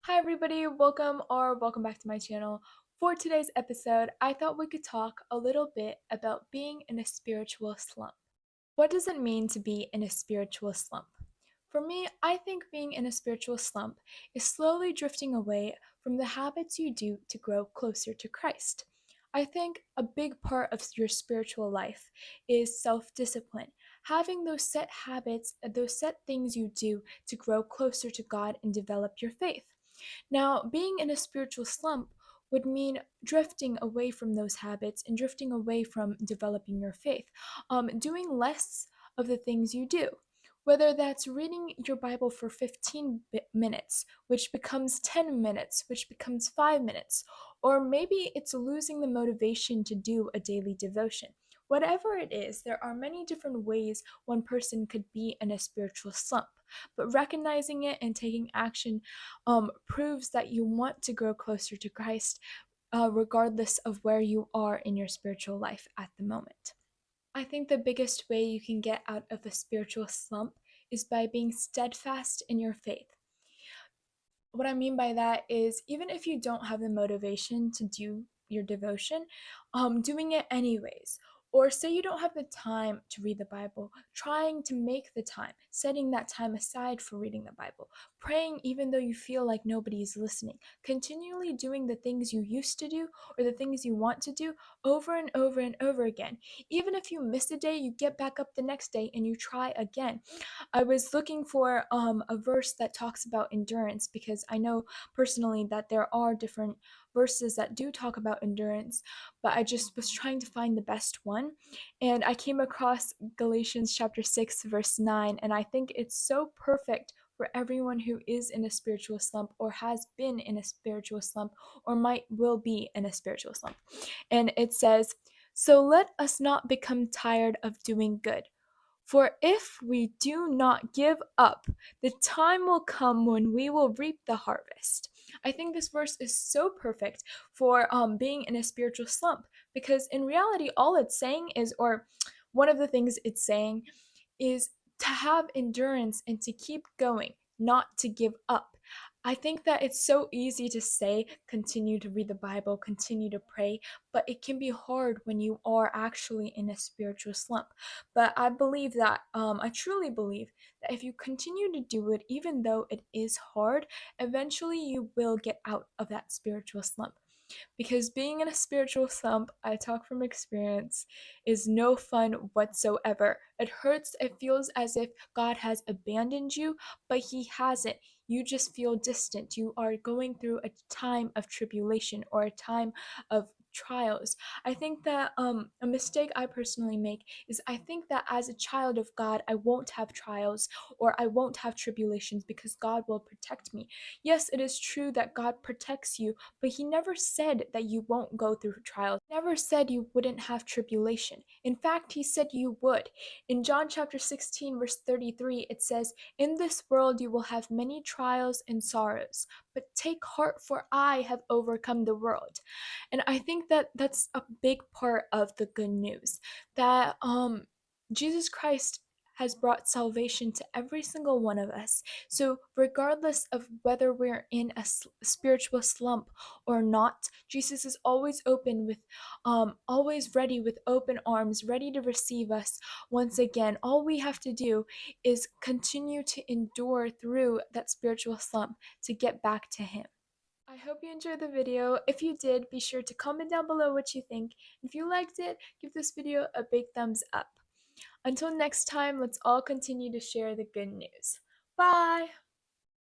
Hi everybody, welcome back to my channel. For today's episode, I thought we could talk a little bit about being in a spiritual slump. What does it mean to be in a spiritual slump? For me, I think being in a spiritual slump is slowly drifting away from the habits you do to grow closer to Christ. I think a big part of your spiritual life is self discipline, having those set habits, those set things you do to grow closer to God and develop your faith. Now, being in a spiritual slump would mean drifting away from those habits and drifting away from developing your faith, doing less of the things you do. Whether that's reading your Bible for 15 minutes, which becomes 10 minutes, which becomes 5 minutes, or maybe it's losing the motivation to do a daily devotion. Whatever it is, there are many different ways one person could be in a spiritual slump, but recognizing it and taking action proves that you want to grow closer to Christ, regardless of where you are in your spiritual life at the moment. I think the biggest way you can get out of a spiritual slump is by being steadfast in your faith. What I mean by that is, even if you don't have the motivation to do your devotion, doing it anyways. Or say you don't have the time to read the Bible, trying to make the time, setting that time aside for reading the Bible, praying even though you feel like nobody is listening, continually doing the things you used to do or the things you want to do over and over and over again. Even if you miss a day, you get back up the next day and you try again. I was looking for a verse that talks about endurance, because I know personally that there are different verses that do talk about endurance, but I just was trying to find the best one. And I came across Galatians chapter 6, verse 9, and I think it's so perfect for everyone who is in a spiritual slump or has been in a spiritual slump or will be in a spiritual slump. And it says, "So let us not become tired of doing good. For if we do not give up, the time will come when we will reap the harvest." I think this verse is so perfect for being in a spiritual slump, because in reality, all it's saying is, or one of the things it's saying is to have endurance and to keep going, not to give up. I think that it's so easy to say, continue to read the Bible, continue to pray, but it can be hard when you are actually in a spiritual slump. But I truly believe that if you continue to do it, even though it is hard, eventually you will get out of that spiritual slump. Because being in a spiritual slump, I talk from experience, is no fun whatsoever. It hurts. It feels as if God has abandoned you, but He hasn't. You just feel distant. You are going through a time of tribulation or a time of trials. I think that a mistake I personally make is, I think that as a child of God, I won't have trials or I won't have tribulations because God will protect me. Yes, it is true that God protects you, but He never said that you won't go through trials. He never said you wouldn't have tribulation. In fact, He said you would. In John chapter 16, verse 33, it says, "In this world you will have many trials and sorrows, but take heart, for I have overcome the world." And I think that that's a big part of the good news, that Jesus Christ has brought salvation to every single one of us. So, regardless of whether we're in a spiritual slump or not, Jesus is always always ready with open arms, ready to receive us once again. All we have to do is continue to endure through that spiritual slump to get back to Him. I hope you enjoyed the video. If you did, be sure to comment down below what you think. If you liked it, give this video a big thumbs up. Until next time, let's all continue to share the good news. Bye!